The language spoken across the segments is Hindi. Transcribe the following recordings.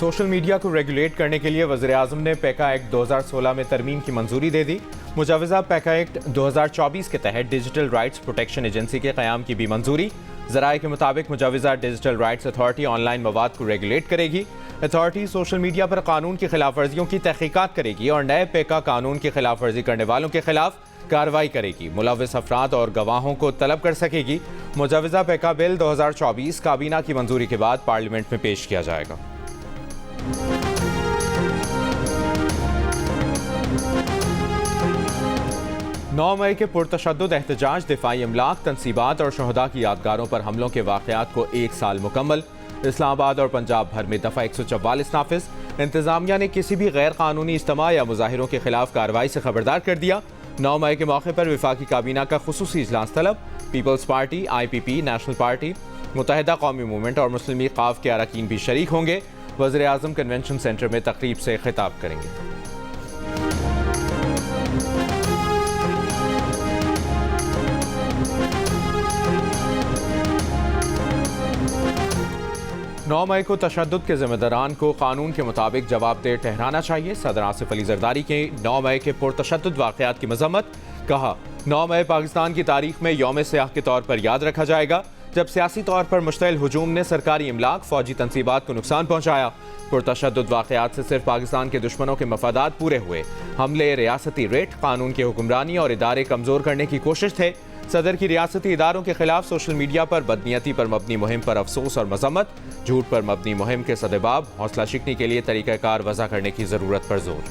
सोशल मीडिया को रेगुलेट करने के लिए वज़ीर-ए-आज़म ने पैका एक्ट 2016 में तरमीम की मंजूरी दे दी। मुजाविजा पैका एक्ट 2024 के तहत डिजिटल राइट्स प्रोटेक्शन एजेंसी के क़याम की भी मंजूरी। ज़राए के मुताबिक मुजाविजा डिजिटल राइट्स अथॉरिटी ऑनलाइन मवाद को रेगुलेट करेगी। अथॉरिटी सोशल मीडिया पर कानून की खिलाफ वर्जियों की तहकीकात करेगी और नए पैका कानून की खिलाफ वर्जी करने वालों के खिलाफ कार्रवाई करेगी। मुलव्विस अफराद और गवाहों को तलब कर सकेगी। मुजाविजा पैका बिल 2024 काबीना की मंजूरी के बाद पार्लियामेंट में पेश किया जाएगा। 9 मई के पुरतशद्दुद एहतजाज, दिफाई इमलाक, तनसीबात और शहदा की यादगारों पर हमलों के वाक़यात को 1 साल मुकम्मल। इस्लामाबाद और पंजाब भर में दफ़ा 144 नाफिज। इंतज़ामिया ने किसी भी गैर कानूनी इज्तिमा या मुजाहिरों के खिलाफ कार्रवाई से खबरदार कर दिया। 9 मई के मौके पर वफाकी काबीना का खुसूसी इजलास तलब। People's party, IPP, national party, Muttahida Qaumi movement और मुस्लिम लीग क़ाफ के अरकान भी शरीक होंगे। वज़ीर-ए-आज़म कन्वेंशन सेंटर में तकरीब से खिताब करेंगे। नौ मई को तशद्दुद के जिम्मेदारान को कानून के मुताबिक जवाबदेह ठहराना चाहिए। सदर आसिफ अली जरदारी के 9 मई के पुरतशद्दुद वाक़यात की मजम्मत। कहा, 9 मई पाकिस्तान की तारीख में यौम सियाह के तौर पर याद रखा जाएगा, जब सियासी तौर पर मुश्तइल हुजूम ने सरकारी इमलाक, फौजी तनसीबात को नुकसान पहुँचाया। पुरतशद्दुद वाक़यात से सिर्फ पाकिस्तान के दुश्मनों के मफादात पूरे हुए। हमले रियासती रेट, कानून की हुक्मरानी और इदारे कमज़ोर करने की कोशिश थे। सदर की रियासती इदारों के खिलाफ सोशल मीडिया पर बदनीयती पर मबनी मुहिम पर अफसोस और मजम्मत। झूठ पर मबनी मुहिम के सदेबाब, हौसला शिकनी के लिए तरीक़ाकार वज़ा करने की ज़रूरत पर जोर।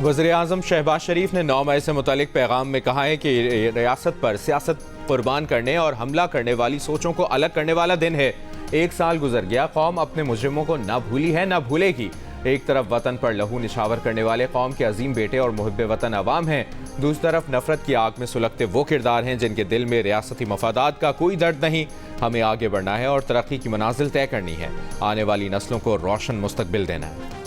वज़ीर-ए-आज़म शहबाज शरीफ ने 9 मई से मुतल्लिक पैगाम में कहा है कि रियासत पर सियासत कुर्बान करने और हमला करने वाली सोचों को अलग करने वाला दिन है। 1 साल गुजर गया, कौम अपने मुजरिमों को न भूली है न भूलेगी। एक तरफ वतन पर लहू निछावर करने वाले कौम के अजीम बेटे और मुहिब्बे वतन अवाम हैं, दूसरी तरफ नफरत की आग में सुलगते वो किरदार हैं जिनके दिल में रियासती मफादात का कोई दर्द नहीं। हमें आगे बढ़ना है और तरक्की की मनाजिल तय करनी है। आने वाली नस्लों को रोशन मुस्तकबिल देना है।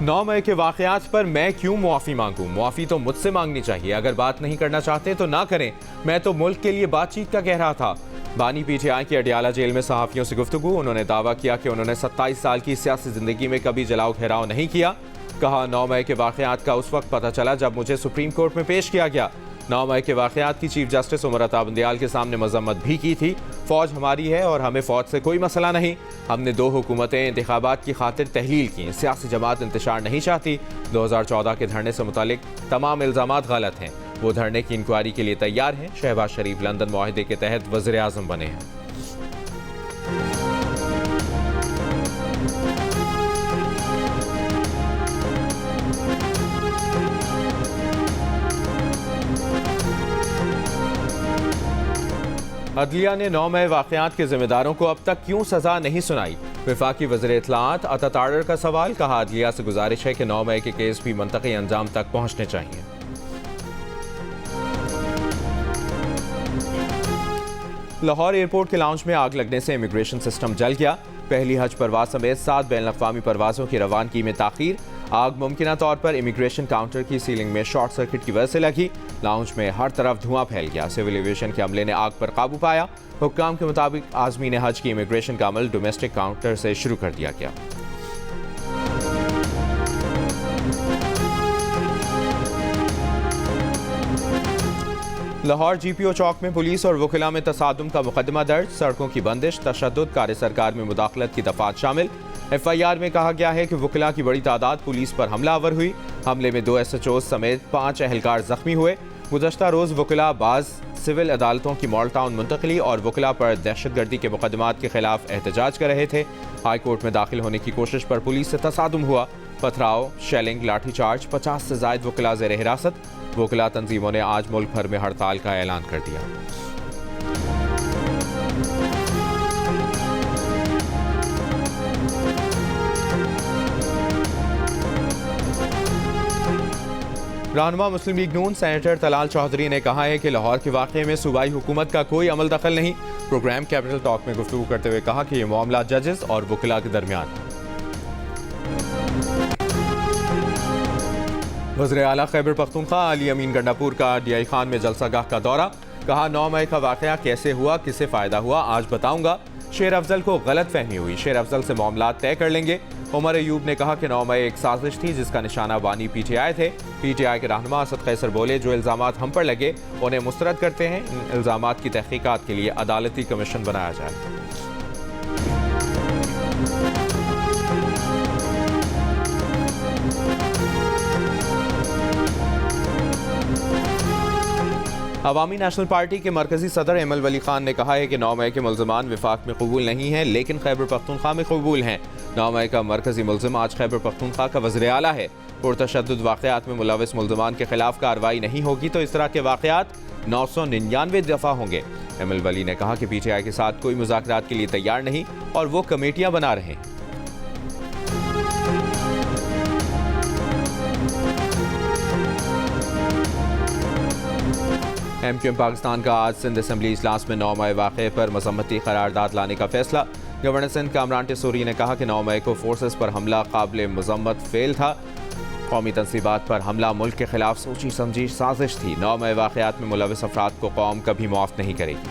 9 मई के वाक़यात पर मैं क्यों मुआफ़ी मांगूं? मुआफ़ी तो मुझसे मांगनी चाहिए। अगर बात नहीं करना चाहते तो ना करें। मैं तो मुल्क के लिए बातचीत का कह रहा था। बानी PTI की अडियाला जेल में सहाफ़ियों से गुफ्तगू। उन्होंने दावा किया कि उन्होंने 27 साल की सियासी ज़िंदगी में कभी जलाओ घेराव नहीं किया। कहा, 9 मई के वाक़यात का उस वक्त पता चला जब मुझे सुप्रीम कोर्ट में पेश किया गया। 9 मई के वाक़यात की चीफ जस्टिस उमर अता बंदियाल के सामने मजम्मत भी की थी। फ़ौज हमारी है और हमें फ़ौज से कोई मसला नहीं। हमने 2 हुकूमतें इंतखाबात की खातिर तहलील की। सियासी जमात इंतशार नहीं चाहती। 2014 के धरने से मुतालिक तमाम इल्ज़ामात गलत हैं। वो धरने की इंक्वायरी के लिए तैयार हैं। शहबाज शरीफ लंदन मुआहिदे के तहत वज़ीर-ए-आज़म बने हैं। अदलिया ने 9 मई वाक़यात के जिम्मेदारों को अब तक क्यों सज़ा नहीं सुनाई? वफाकी वज़ीर इत्तलाआत अता तारड़ का सवाल। कहा, अदलिया से गुजारिश है कि 9 मई के केस भी मंतक़ी अंजाम तक पहुँचने चाहिए। लाहौर एयरपोर्ट के लाउंज में आग लगने से इमिग्रेशन सिस्टम जल गया। पहली हज परवाज समेत 7 बैनुल-अक़वामी परवाज़ों की रवानगी में ताख़ीर। आग मुमकिना तौर पर इमिग्रेशन काउंटर की सीलिंग में शॉर्ट सर्किट की वजह से लगी। लाउंज में हर तरफ धुआं फैल गया। सिविल एविएशन के अमले ने आग पर काबू पाया। हुक्काम के मुताबिक आज़मीन हज की इमिग्रेशन का अमल डोमेस्टिक काउंटर से शुरू कर दिया गया। लाहौर GPO चौक में पुलिस और वकिला में तसादुम का मुकदमा दर्ज। सड़कों की बंदिश, तशद्दुद, कार्य सरकार में मुदाखलत की दफात शामिल। FIR में कहा गया है कि वकिला की बड़ी तादाद पुलिस पर हमलावर हुई। हमले में 2 SHOs समेत 5 एहलकार जख्मी हुए। गुज़श्ता रोज़ वकिला बाज़ सिविल अदालतों की मॉल टाउन मुंतकली और वकिला पर दहशतगर्दी के मुकदमात के खिलाफ एहतजाज कर रहे थे। हाई कोर्ट में दाखिल होने की कोशिश पर पुलिस से तसादुम हुआ। पथराव, शेलिंग, लाठीचार्ज, 50 से ज़ायद वकिला ज़ेर हिरासत। वकिला तंजीमों ने आज मुल्क भर में हड़ताल का ऐलान कर दिया। रहनुमा मुस्लिम लीग नून सेनेटर तलाल चौधरी ने कहा है कि लाहौर के वाक़े में सूबाई हुकूमत का कोई अमल दखल नहीं। प्रोग्राम कैपिटल टॉक में गुफ्तगू करते हुए कहा कि यह मामला जजेस और वकिला के दरमियान है। वज़ीर आला खैबर पख्तूनख्वा अली अमीन गंडापुर का DI खान में जलसागाह का दौरा। कहा 9 मई का वाक़या कैसे हुआ, किससे फ़ायदा हुआ, आज बताऊंगा। शेर अफजल को गलत फहमी हुई, शेर अफजल से मामला तय कर लेंगे। उमर अयूब ने कहा कि 9 मई एक साजिश थी जिसका निशाना बानी PTI थे। PTI के रहनुमा असद कैसर बोले, जो इल्ज़ामात हम पर लगे उन्हें मुस्तरद करते हैं। इन इल्ज़ामात की तहकीकात के लिए अदालती कमीशन बनाया जाए। अवामी नेशनल पार्टी के मरकजी सदर एमएल वली खान ने कहा है कि 9 मई के मुल्ज़मान विफाक में कबूल नहीं हैं, लेकिन खैबर पख्तूनख्वा में कबूल हैं। 9 मई का मरकजी मुल्ज़िम आज खैबर पख्तूनख्वा का वज़ीर आला है। पुरतशद्दुद वाक़यात में मुलविस मुल्ज़मान के खिलाफ कार्रवाई नहीं होगी तो इस तरह के वाक़यात 999 दफ़ा होंगे। एमएल वली ने कहा कि PTI के साथ कोई मुज़ाकरात के लिए तैयार नहीं और वो कमेटियाँ बना रहे हैं। MQM पाकिस्तान का आज सिंध असम्बली इजलास में 9 मई वाक़े पर मज़म्मती करारदाद लाने का फैसला। गवर्नर सिंध कामरान टेसूरी ने कहा कि 9 मई को फोर्सेस पर हमला काबिल मज़म्मत फेल था। कौमी तंसीबात पर हमला मुल्क के खिलाफ सोची समझी साजिश थी। 9 मई वाक़यात में मुलविस अफराद को कौम कभी माफ़ नहीं करेगी।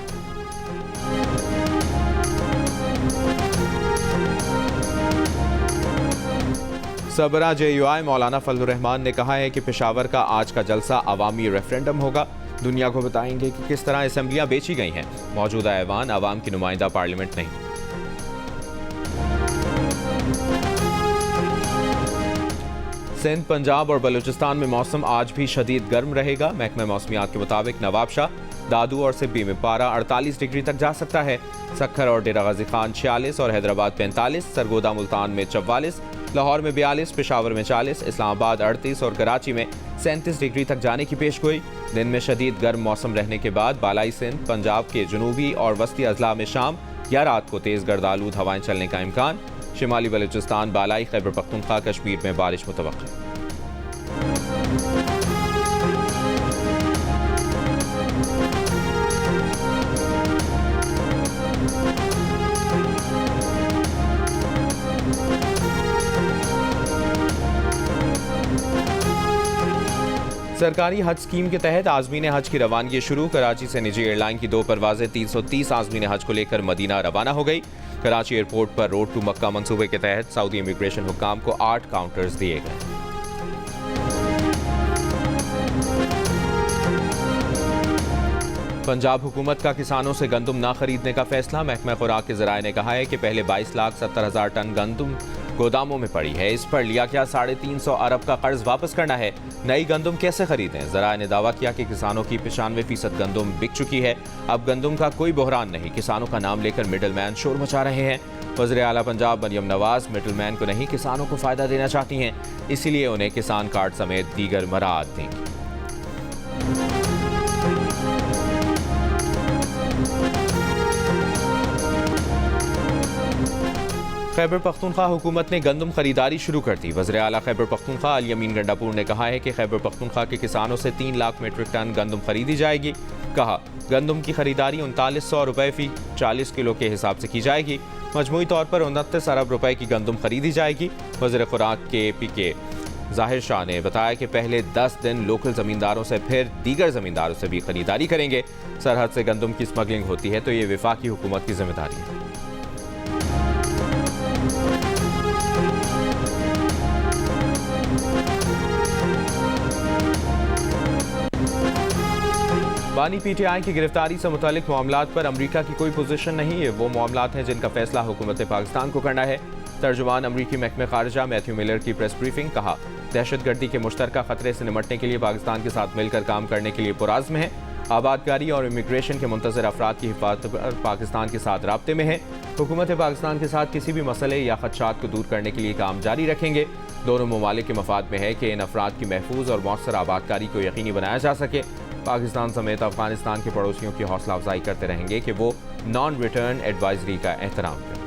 सबरा JUI मौलाना फजलुर रहमान ने कहा है कि पेशावर का आज का जलसा अवामी रेफरेंडम होगा। दुनिया को बताएंगे कि किस तरह असेंबलियां बेची गई हैं। मौजूदा ऐवान अवाम की नुमाइंदा पार्लियामेंट नहीं। सिंध, पंजाब और बलूचिस्तान में मौसम आज भी शदीद गर्म रहेगा। महकमा मौसमियात के मुताबिक नवाबशाह, दादू और सिब्बी में पारा 48 डिग्री तक जा सकता है। सक्खर और डेरा गाजी खान 46 और हैदराबाद 45, सरगोदा मुल्तान में 44, लाहौर में 42, पेशावर में 40, इस्लामाबाद 38 और कराची में 37 डिग्री तक जाने की पेशगोई। दिन में शदीद गर्म मौसम रहने के बाद बालाई सिंध, पंजाब के जनूबी और वस्ती अजला में शाम या रात को तेज़ गर्दालूद हवाएं चलने का इम्कान। शिमाली बलूचिस्तान, बालाई खैबर पख्तूनख्वा, कश्मीर में बारिश मुतवक्किल। सरकारी हज स्कीम के तहत आज़मीन हज की रवानगी शुरू। कराची से निजी एयरलाइन की 2 परवाजें 330 आज़मीन हज को लेकर मदीना रवाना हो गई। कराची एयरपोर्ट पर रोड टू मक्का मंसूबे के तहत सऊदी इमिग्रेशन हुक्काम को 8 काउंटर्स दिए गए। पंजाब हुकूमत का किसानों से गंदम ना खरीदने का फैसला। महकमा खुराक के ज़राए ने कहा है कि पहले 22,70,000 टन गंदम गोदामों में पड़ी है। इस पर लिया क्या 350 अरब का कर्ज वापस करना है। नई गंदम कैसे खरीदें। ज़राए ने दावा किया कि किसानों की 95% गंदम बिक चुकी है। अब गंदम का कोई बहरान नहीं। किसानों का नाम लेकर मिडल मैन शोर मचा रहे हैं। वज़ीर आला पंजाब मरियम नवाज मिडल मैन को नहीं, किसानों को फ़ायदा देना चाहती हैं, इसीलिए उन्हें किसान कार्ड समेत दीगर मराद देंगी। खैबर पख्तूनख्वा हुकूमत ने गंदम खरीदारी शुरू कर दी। वज़ीर आला खैबर पख्तूनख्वा अली अमीन गंडापुर ने कहा है कि खैबर पख्तूनख्वा के किसानों से 3 लाख मीट्रिक टन गंदम खरीदी जाएगी। कहा गंदम की खरीदारी 3900 रुपये फी 40 किलो के हिसाब से की जाएगी। मजमूई तौर पर 29 अरब रुपए की गंदम खरीदी जाएगी। वज़ीर खुराक के ज़ाहिर शाह ने बताया कि पहले 10 दिन लोकल ज़मींदारों से फिर दीगर ज़मींदारों से भी खरीदारी करेंगे। सरहद से गंदम की स्मगलिंग होती है तो ये वफाकी हुकूमत की जिम्मेदारी है। बानी PTI की गिरफ्तारी से मुतालिक मामलात पर अमरीका की कोई पोजीशन नहीं है। वो मामलात हैं जिनका फैसला हुकूमत पाकिस्तान को करना है। तर्जुमान अमरीकी महकमे खारिजा मैथ्यू मिलर की प्रेस ब्रीफिंग। कहा दहशतगर्दी के मुश्तरका खतरे से निमटने के लिए पाकिस्तान के साथ मिलकर काम करने के लिए पुराज़्म है। आबादकारी और इमिग्रेशन के मुंतज़िर अफराद की हिफाजत पर पाकिस्तान के साथ राब्ते में है। हुकूमत पाकिस्तान के साथ किसी भी मसले या खदशात को दूर करने के लिए काम जारी रखेंगे। दोनों ममालिक के मफाद में है कि इन अफराद की महफूज और मौसर आबादकारी को यकीनी बनाया जा सके। पाकिस्तान समेत अफगानिस्तान के पड़ोसियों की हौसला अफजाई करते रहेंगे कि वो नॉन रिटर्न एडवाइजरी का एहतराम करें।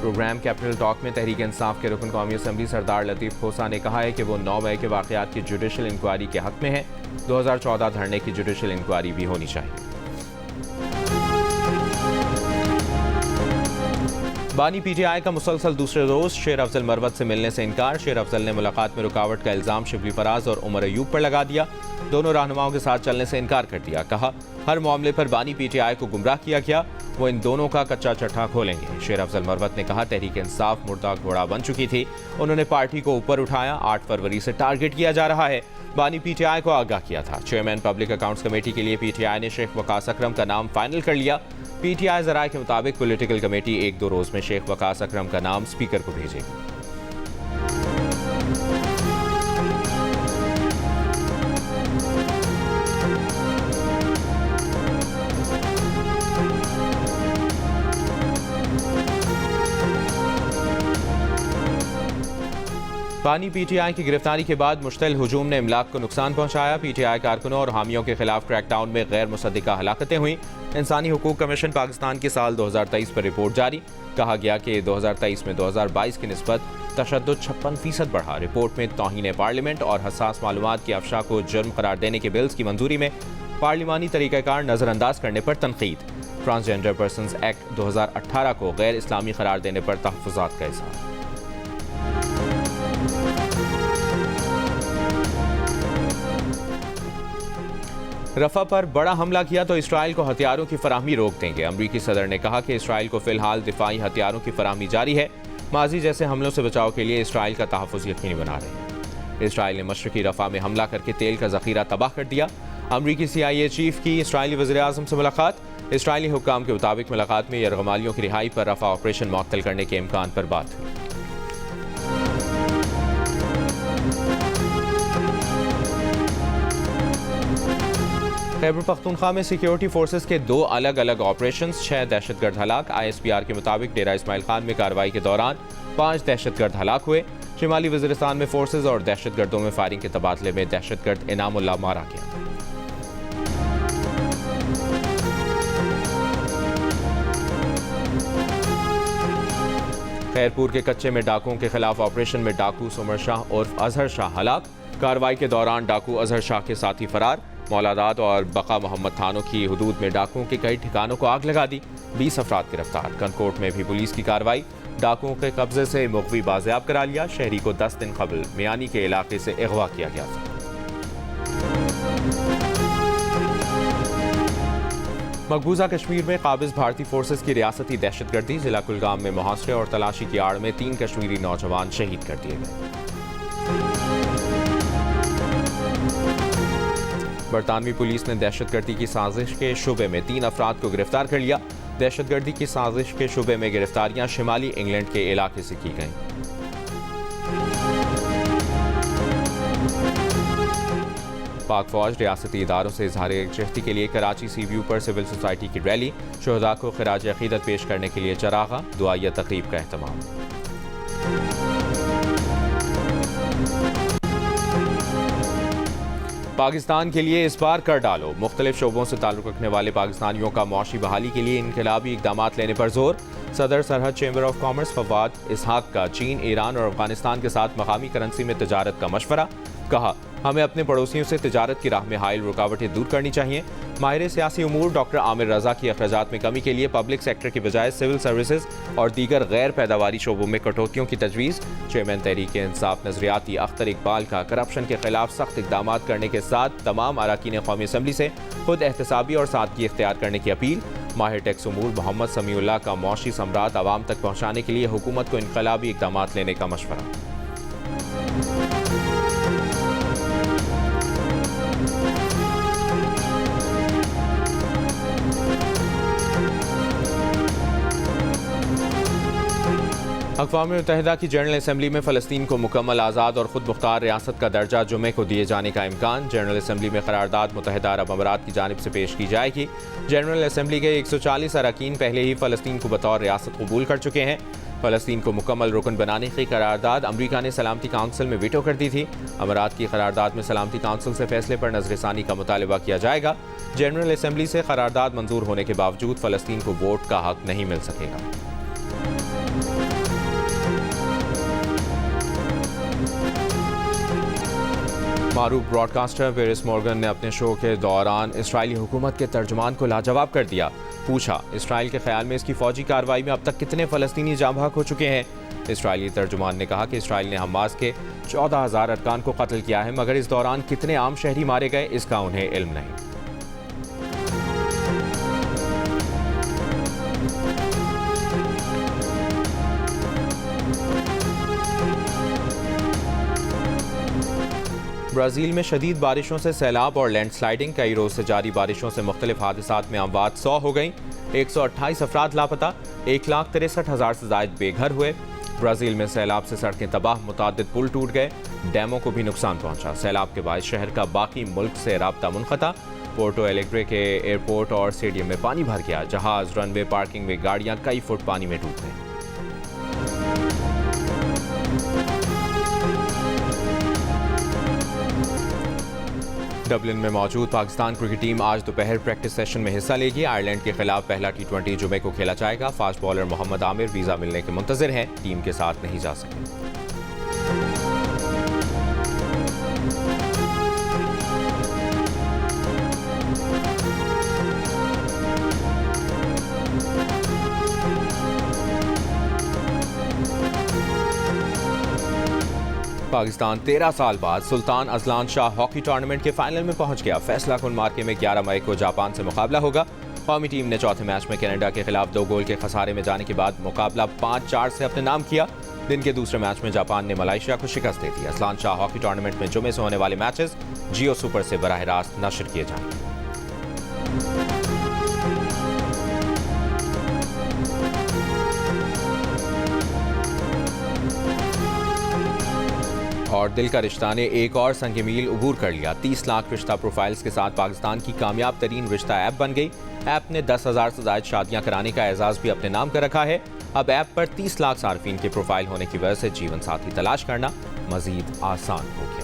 प्रोग्राम कैपिटल टॉक में तहरीक इंसाफ के रुकन कौमी असम्बली सरदार लतीफ़ खोसा ने कहा है कि वो 9 मई के वाक़यात की जुडिशल इंक्वायरी के हक़ में है। 2014 धरने की जुडिशल इंक्वायरी भी होनी चाहिए। बानी पीटीआई का मुसलसल दूसरे रोज शेर अफजल मरवत से मिलने से इनकार। शेर अफजल ने मुलाकात में रुकावट का इल्ज़ाम शिबली फराज और उमर अयूब पर लगा दिया। दोनों रहनुमाओं के साथ चलने से इनकार कर दिया। कहा, हर मामले पर बानी पीटीआई को गुमराह किया गया, वो इन दोनों का कच्चा चट्टा खोलेंगे। शेर अफजल मरवत ने कहा, तहरीक इंसाफ मुर्दा घोड़ा बन चुकी थी, उन्होंने पार्टी को ऊपर उठाया। 8 फरवरी से टारगेट किया जा रहा है। बानी पीटीआई को आगाह किया था। चेयरमैन पब्लिक अकाउंट्स कमेटी के लिए पीटीआई ने शेख वकास अकरम का नाम फाइनल कर लिया। पीटीआई जराये के मुताबिक पॉलिटिकल कमेटी 1-2 रोज में शेख वकास अकरम का नाम स्पीकर को भेजेगी। बानी पीटीआई की गिरफ्तारी के बाद मुश्तल हुजूम ने इमलाक को नुकसान पहुंचाया। पीटीआई कारकुनों और हामियों के खिलाफ क्रैकडाउन में गैर मुसद्दिका हलाकतें हुई। इंसानी हुकूक कमीशन पाकिस्तान की साल 2023 पर रिपोर्ट जारी। कहा गया कि 2023 में 2022 की निस्बत तशद्दुद 56% बढ़ा। रिपोर्ट में तौहीन पार्लियामेंट और हसास मालूमात की अफशा को जुर्म करार देने के बिल्स की मंजूरी में पार्लिमानी तरीक़ाकार नज़रअंदाज करने पर तनकीद। ट्रांसजेंडर पर्सनस एक्ट 2018 को गैर इस्लामी करार देने पर तहफ़्फ़ुज़ात का इज़हार। रफा पर बड़ा हमला किया तो इसराइल को हथियारों की फराहमी रोक देंगे। अमरीकी सदर ने कहा कि इसराइल को फिलहाल दिफाई हथियारों की फराहमी जारी है। माजी जैसे हमलों से बचाव के लिए इसराइल का तहफ़्फ़ुज़ यकीनी बना रहे हैं। इसराइल ने मशरक़ी रफा में हमला करके तेल का ज़ख़ीरा तबाह कर दिया। अमरीकी CIA चीफ की इसराइली वज़ीर-ए-आज़म से मुलाकात। इसराइली हुक्काम के मुताबिक मुलाकात में यरगमालियों की रिहाई पर रफा ऑपरेशन मुअत्तल करने के इम्कान पर बात हुई। खैबर पख्तूनख्वा में सिक्योरिटी फोर्सेस के 2 अलग अलग ऑपरेशंस, 6 दहशतगर्द हलाक। ISPR के मुताबिक डेरा इस्माइल खान में कार्रवाई के दौरान 5 दहशतगर्द हलाक हुए। शिमाली वज़ीरिस्तान में फोर्सेस और दहशतगर्दों में फायरिंग के तबादले में दहशतगर्द इनामुल्लाह मारा गया। खैरपुर के कच्चे में डाकुओं के खिलाफ ऑपरेशन में डाकू सुमर शाह उर्फ अजहर शाह हलाक। कार्रवाई के दौरान डाकू अजहर शाह के साथी फरार। मौलादात और बका मोहम्मद थानों की हदूद में डाकुओं के कई ठिकानों को आग लगा दी। 20 अफराद गिरफ्तार। कनकोट में भी पुलिस की कार्रवाई। डाकुओं के कब्जे से मुग़वी बाजियाब करा लिया। शहरी को 10 दिन कबल मियानी के इलाके से अगवा किया गया था। मकबूजा कश्मीर में काबिज भारतीय फोर्सेस की रियासती दहशतगर्दी। जिला कुलगाम में मुहासरे और तलाशी की आड़ में 3 कश्मीरी नौजवान शहीद कर दिए गए। बरतानवी पुलिस ने दहशतगर्दी की साजिश के शुबे में 3 अफराद को गिरफ्तार कर लिया। दहशतगर्दी की साजिश के शुबे में गिरफ्तारियां शिमाली इंग्लैंड के इलाके से की गईं। पाक फौज रियासती इदारों से इजहार यकजहती के लिए कराची सी व्यू पर सिविल सोसाइटी की रैली। शुहदा को खिराज अकीदत पेश करने के लिए चरागा। दुआया तकरीब का एहतमाम। पाकिस्तान के लिए इस बार कर डालो। मुख्तलिफ शोबों से ताल्लुक़ रखने वाले पाकिस्तानियों का मौशी बहाली के लिए इनकलाबी इक़दाम लेने पर जोर। सदर सरहद चैम्बर ऑफ कॉमर्स फवाद इसहाक का चीन, ईरान और अफगानिस्तान के साथ मकामी करेंसी में तजारत का मशवरा। कहा, हमें अपने पड़ोसियों से तिजारत की राह में हाइल रुकावटें दूर करनी चाहिए। माहिर सियासी उमूर डॉक्टर आमिर रजा की अखराजात में कमी के लिए पब्लिक सेक्टर की बजाय सिविल सर्विसेज और दीगर गैर पैदावारी शोबों में कटौतियों की तजवीज़। चेयरमैन तहरीक इंसाफ नजरियाती अख्तर इकबाल का करप्शन के खिलाफ सख्त इकदाम करने के साथ तमाम अरकान कौमी असम्बली से खुद एहतसाबी और सादगी इख्तियार करने की अपील। माहिर टैक्स उमूर मोहम्मद समीउल्लाह का मौशी सम्राट आवाम तक पहुँचाने के लिए हुकूमत को इनकलाबी इकदाम लेने का मशवरा। अक़वाम मुत्तहिदा की जनरल असम्बली में फ़लस्तीन को मुकम्मल आज़ाद और ख़ुद मुख्तार रियासत का दर्जा जुमे को दिए जाने का इम्कान। जनरल असम्बली में करारदाद मुत्तहिदा अरब अमारात की जानिब से पेश की जाएगी। जनरल असम्बली के 140 अरकान पहले ही फ़लस्तीन को बतौर रियासत कबूल कर चुके हैं। फ़लस्तीन को मुकम्मल रुकन बनाने की करारदाद अमरीका ने सलामती काउंसिल में वीटो कर दी थी। अमारात की करारदाद में सलामती काउंसिल से फैसले पर नज़रसानी का मुतालबा किया जाएगा। जनरल असम्बली से करारदाद मंजूर होने के बावजूद फ़लस्तीन को वोट का हक नहीं मिल सकेगा। मारूफ ब्रॉडकास्टर पियर्स मॉर्गन ने अपने शो के दौरान इस्राएली हुकूमत के तर्जुमान को लाजवाब कर दिया। पूछा, इसराइल के ख्याल में इसकी फौजी कार्रवाई में अब तक कितने फ़लस्तीनी जाँ बहक हो चुके हैं। इसराइली तर्जुमान ने कहा कि इसराइल ने हमास के 14,000 अरकान को कत्ल किया है, मगर इस दौरान कितने आम शहरी मारे गए इसका उन्हें इल्म नहीं। ब्राज़ील में शदीद बारिशों से सैलाब और लैंडस्लाइडिंग, कई रोज से जारी बारिशों से मुख्तलिफ हादसात में अमवात 100 हो गई। 128 अफराद लापता, 1,63,000 से ज़ायद बेघर हुए। ब्राज़ील में सैलाब से सड़कें तबाह, मुतादिद पुल टूट गए, डैमों को भी नुकसान पहुंचा। सैलाब के बाद शहर का बाकी मुल्क से राब्ता मुनक़ता। पोर्टो एलेग्रे के एयरपोर्ट और स्टेडियम में पानी भर गया। जहाज, रनवे, पार्किंग में गाड़ियाँ कई फुट पानी में डूब गई। डबलिन में मौजूद पाकिस्तान क्रिकेट टीम आज दोपहर प्रैक्टिस सेशन में हिस्सा लेगी। आयरलैंड के खिलाफ पहला T20 जुमे को खेला जाएगा। Fast bowler Mohammad Amir visa मिलने के मुंतज़िर हैं, टीम के साथ नहीं जा सके। पाकिस्तान 13 साल बाद Sultan Azlan Shah hockey tournament के फाइनल में पहुंच गया। फैसला कुन मार्के में 11 मई को जापान से मुकाबला होगा। कौमी टीम ने चौथे मैच में कनाडा के खिलाफ 2 गोल के खसारे में जाने के बाद मुकाबला 5-4 से अपने नाम किया। दिन के दूसरे मैच में जापान ने मलेशिया को शिकस्त दे दी। अजलान शाह हॉकी टूर्नामेंट में जुमे से होने वाले मैचेस जियो सुपर से बराह रास्त नशर किए जाएंगे। और दिल का रिश्ता ने एक और संग मील उबूर कर लिया। 30 लाख रिश्ता प्रोफाइल्स के साथ पाकिस्तान की कामयाब तरीन रिश्ता ऐप बन गई। ऐप ने 10,000 से ज़ायद शादियां कराने का एजाज़ भी अपने नाम कर रखा है। अब ऐप पर 30 लाख सार्फिन के प्रोफाइल होने की वजह से जीवन साथी तलाश करना मजीद आसान हो गया।